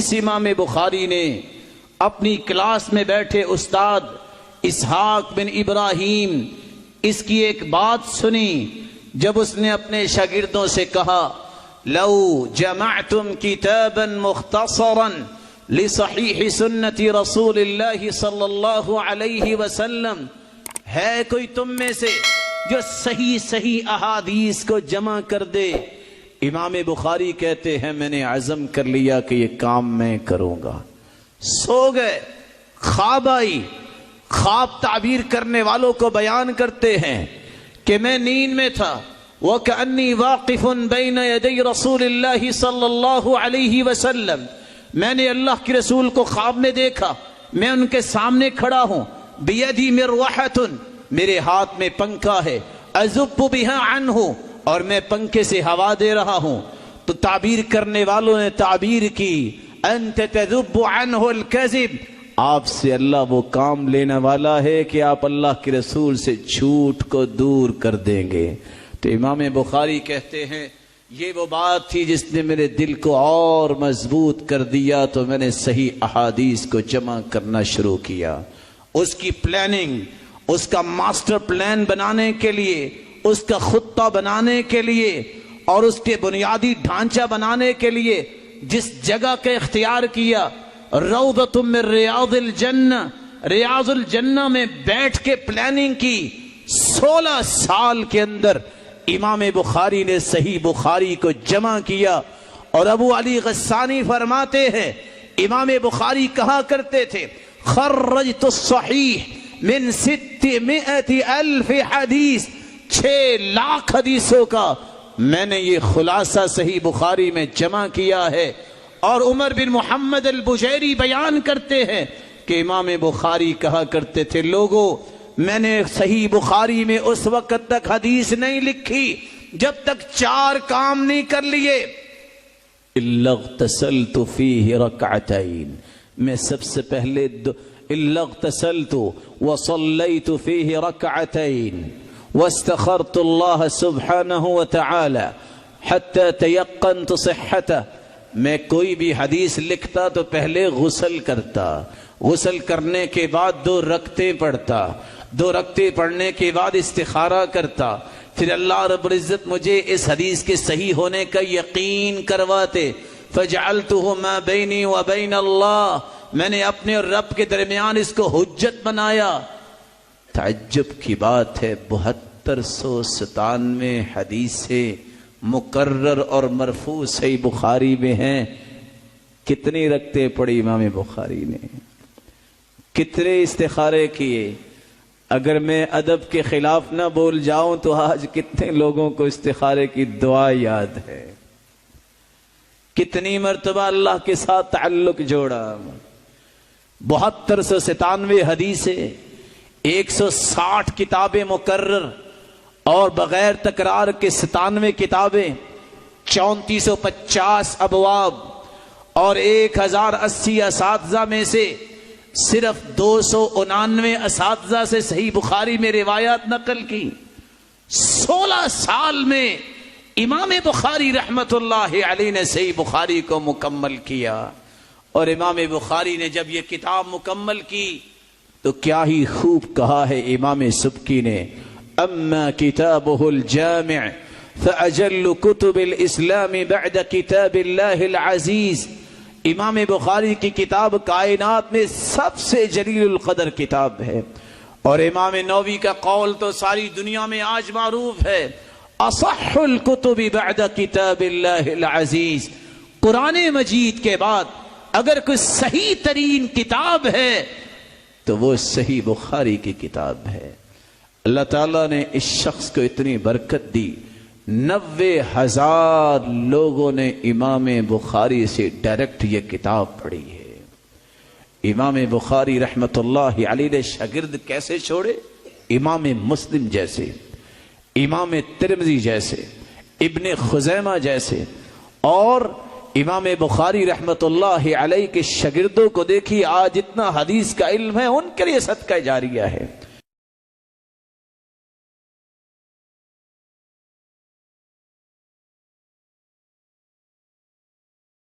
حدیث امام بخاری نے اپنی کلاس میں بیٹھے استاد اسحاق بن ابراہیم اس کی ایک بات سنی جب اس نے اپنے شاگردوں سے کہا لو جمعتم کتابا مختصرا لصحیح سنت رسول اللہ صلی اللہ علیہ وسلم، ہے کوئی تم میں سے جو صحیح احادیث کو جمع کر دے؟ امام بخاری کہتے ہیں میں نے عزم کر لیا کہ یہ کام میں کروں گا۔ سو گئے، خواب آئی۔ خواب تعبیر کرنے والوں کو بیان کرتے ہیں کہ میں نیند میں تھا، وَكَأَنِّي وَاقِفٌ بَيْنَ يَدَيْ رَسُولِ اللَّهِ صلی اللہ علیہ وسلم، میں نے اللہ کے رسول کو خواب میں دیکھا، میں ان کے سامنے کھڑا ہوں، بِيَدِي مِرْوَحَةٌ، میرے ہاتھ میں پنکھا ہے، أَزُبُّ بِهَا عَنْهُ، اور میں پنکھے سے ہوا دے رہا ہوں۔ تو تعبیر کرنے والوں نے تعبیر کی أَنْتَ تَذُبُّ عَنْهُ الْكَذِبِ، آپ سے اللہ وہ کام لینے والا ہے کہ آپ اللہ کے رسول سے جھوٹ کو دور کر دیں گے۔ تو امام بخاری کہتے ہیں یہ وہ بات تھی جس نے میرے دل کو اور مضبوط کر دیا، تو میں نے صحیح احادیث کو جمع کرنا شروع کیا۔ اس کی پلاننگ، اس کا ماسٹر پلان بنانے کے لیے، اس کا خطہ بنانے کے لیے اور اس کے بنیادی ڈھانچہ بنانے کے لیے جس جگہ کا اختیار کیا، روضۃ من ریاض الجنہ، ریاض الجنہ میں بیٹھ کے پلاننگ کی، 16 سال کے اندر امام بخاری نے صحیح بخاری کو جمع کیا۔ اور ابو علی غسانی فرماتے ہیں امام بخاری کہا کرتے تھے خرجت الصحیح من 600,000 حدیث، 6 لاکھ حدیثوں کا میں نے یہ خلاصہ صحیح بخاری میں جمع کیا ہے۔ اور عمر بن محمد البجیری بیان کرتے ہیں کہ امام بخاری کہا کرتے تھے لوگوں میں نے صحیح بخاری میں اس وقت تک حدیث نہیں لکھی جب تک 4 کام نہیں کر لیے۔ الا اغتسلت فیہ رکعتین، میں سب سے پہلے الا اغتسلت وصلیت فیہ رکعتین واستخرت اللہ سبحانہ وتعالی حتی تیقنت صحتہ، میں کوئی بھی حدیث لکھتا تو پہلے غسل کرتا، غسل کرنے کے بعد 2 رکعتیں پڑھتا، 2 رکعتیں پڑھنے کے بعد استخارہ کرتا، پھر اللہ رب العزت مجھے اس حدیث کے صحیح ہونے کا یقین کرواتے، فجعلتہ ما بینی و بین اللہ، میں نے اپنے اور رب کے درمیان اس کو حجت بنایا۔ تعجب کی بات ہے 7297 حدیثیں مقرر اور مرفوع صحیح بخاری میں ہیں۔ کتنی رکعتیں پڑھی امام بخاری نے، کتنے استخارے کیے؟ اگر میں ادب کے خلاف نہ بول جاؤں تو آج کتنے لوگوں کو استخارے کی دعا یاد ہے، کتنی مرتبہ اللہ کے ساتھ تعلق جوڑا۔ 7297 حدیثیں، 160 کتابیں مقرر اور بغیر تکرار کے 97 کتابیں، 3450 ابواب اور 1080 اساتذہ میں سے صرف 299 اساتذہ سے صحیح بخاری میں روایات نقل کی۔ 16 سال میں امام بخاری رحمت اللہ علیہ نے صحیح بخاری کو مکمل کیا۔ اور امام بخاری نے جب یہ کتاب مکمل کی تو کیا ہی خوب کہا ہے امام سبکی نے، اما کتابہ الجامع فاجل کتب الاسلام بعد کتاب اللہ العزیز، امام بخاری کی کتاب کائنات میں سب سے جلیل القدر کتاب ہے۔ اور امام نووی کا قول تو ساری دنیا میں آج معروف ہے، اصح الکتب بعد کتاب اللہ العزیز، قرآن مجید کے بعد اگر کوئی صحیح ترین کتاب ہے تو وہ صحیح بخاری کی کتاب ہے۔ اللہ تعالیٰ نے اس شخص کو اتنی برکت دی، 90,000 لوگوں نے امام بخاری سے ڈائریکٹ یہ کتاب پڑھی ہے۔ امام بخاری رحمت اللہ علیہ نے شاگرد کیسے چھوڑے؟ امام مسلم جیسے، امام ترمذی جیسے، ابن خزیمہ جیسے۔ اور امام بخاری رحمت اللہ علیہ کے شاگردوں کو دیکھیے، آج اتنا حدیث کا علم ہے، ان کے لیے صدقہ جاریہ ہے۔